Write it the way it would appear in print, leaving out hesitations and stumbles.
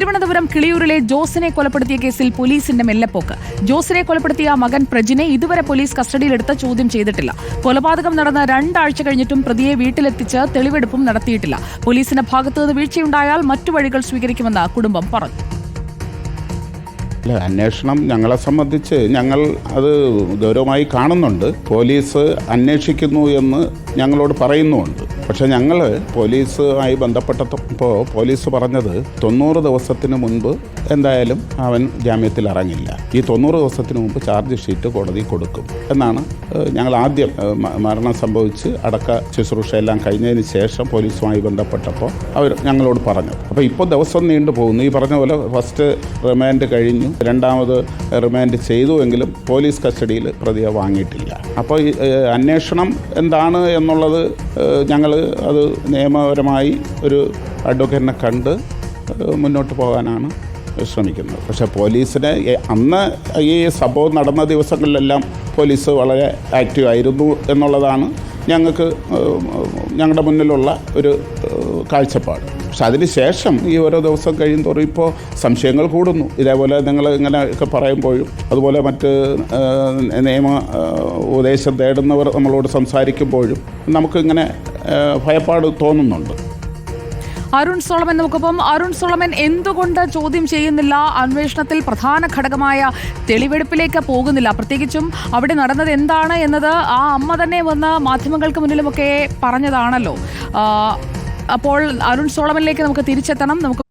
തിരുവനന്തപുരം കിളിയൂരിലെ ജോസിനെ കൊലപ്പെടുത്തിയ കേസിൽ പോലീസിന്റെ മെല്ലെപ്പോക്ക്. ജോസിനെ കൊലപ്പെടുത്തിയ മകൻ പ്രജിനെ ഇതുവരെ പോലീസ് കസ്റ്റഡിയിലെടുത്ത് ചോദ്യം ചെയ്തിട്ടില്ല. കൊലപാതകം നടന്ന 2 ആഴ്ച കഴിഞ്ഞിട്ടും പ്രതിയെ വീട്ടിലെത്തിച്ച് തെളിവെടുപ്പും നടത്തിയിട്ടില്ല. പോലീസിന്റെ ഭാഗത്തുനിന്ന് വീഴ്ചയുണ്ടായാൽ മറ്റു വഴികൾ സ്വീകരിക്കുമെന്ന് കുടുംബം പറഞ്ഞു. അന്വേഷണം ഞങ്ങളെ സംബന്ധിച്ച് ഞങ്ങൾ അത് ഗൗരവമായി കാണുന്നുണ്ട്. പോലീസ് അന്വേഷിക്കുന്നു എന്ന് ഞങ്ങളോട് പറയുന്നുമുണ്ട്. പക്ഷെ ഞങ്ങൾ പോലീസുമായി ബന്ധപ്പെട്ടപ്പോൾ പോലീസ് പറഞ്ഞത് 90 ദിവസത്തിന് മുൻപ് എന്തായാലും അവൻ ജാമ്യത്തിൽ ഇറങ്ങില്ല. ഈ 90 ദിവസത്തിന് മുമ്പ് ചാർജ് ഷീറ്റ് കോടതി കൊടുക്കും എന്നാണ് ഞങ്ങൾ ആദ്യം മരണം സംഭവിച്ച് അടക്ക ശുശ്രൂഷയെല്ലാം കഴിഞ്ഞതിന് ശേഷം പോലീസുമായി ബന്ധപ്പെട്ടപ്പോൾ അവർ ഞങ്ങളോട് പറഞ്ഞത്. അപ്പോൾ ഇപ്പോൾ ദിവസം നീണ്ടു പോകുന്നു. ഈ പറഞ്ഞ പോലെ ഫസ്റ്റ് റിമാൻഡ് കഴിഞ്ഞു, 2ാമത് റിമാൻഡ് ചെയ്തുവെങ്കിലും പോലീസ് കസ്റ്റഡിയിൽ പ്രതിയെ വാങ്ങിയിട്ടില്ല. അപ്പോൾ അന്വേഷണം എന്താണ് എന്നുള്ളത് ഞങ്ങൾ അത് നിയമപരമായി ഒരു അഡ്വക്കേറ്റിനെ കണ്ട് മുന്നോട്ട് പോകാനാണ് ശ്രമിക്കുന്നത്. പക്ഷേ പോലീസിന് അന്ന് ഈ സംഭവം നടന്ന ദിവസങ്ങളിലെല്ലാം പോലീസ് വളരെ ആക്റ്റീവ് ആയിരുന്നു എന്നുള്ളതാണ് ഞങ്ങളുടെ മുന്നിലുള്ള ഒരു കാഴ്ചപ്പാട്. പക്ഷെ അതിന് ശേഷം ഈ ഓരോ ദിവസം കഴിയുന്തോറും ഇപ്പോൾ സംശയങ്ങൾ കൂടുന്നു. ഇതേപോലെ നിങ്ങൾ ഇങ്ങനെയൊക്കെ പറയുമ്പോഴും അതുപോലെ മറ്റ് നിയമ ഉപദേശം തേടുന്നവർ നമ്മളോട് സംസാരിക്കുമ്പോഴും നമുക്കിങ്ങനെ ഭയപ്പാട് തോന്നുന്നുണ്ട്. അരുൺ സോളമൻ നമുക്കൊപ്പം. അരുൺ സോളമൻ, എന്തുകൊണ്ട് ചോദ്യം ചെയ്യുന്നില്ല? അന്വേഷണത്തിൽ പ്രധാന ഘടകമായ തെളിവെടുപ്പിലേക്ക് പോകുന്നില്ല? പ്രത്യേകിച്ചും അവിടെ നടന്നത് എന്താണ് എന്നത് ആ അമ്മ തന്നെ വന്ന് മാധ്യമങ്ങൾക്ക് മുന്നിലുമൊക്കെ പറഞ്ഞതാണല്ലോ. അപ്പോൾ അരുൺ സോളമനിലേക്ക് നമുക്ക് തിരിച്ചെത്തണം. നമുക്ക്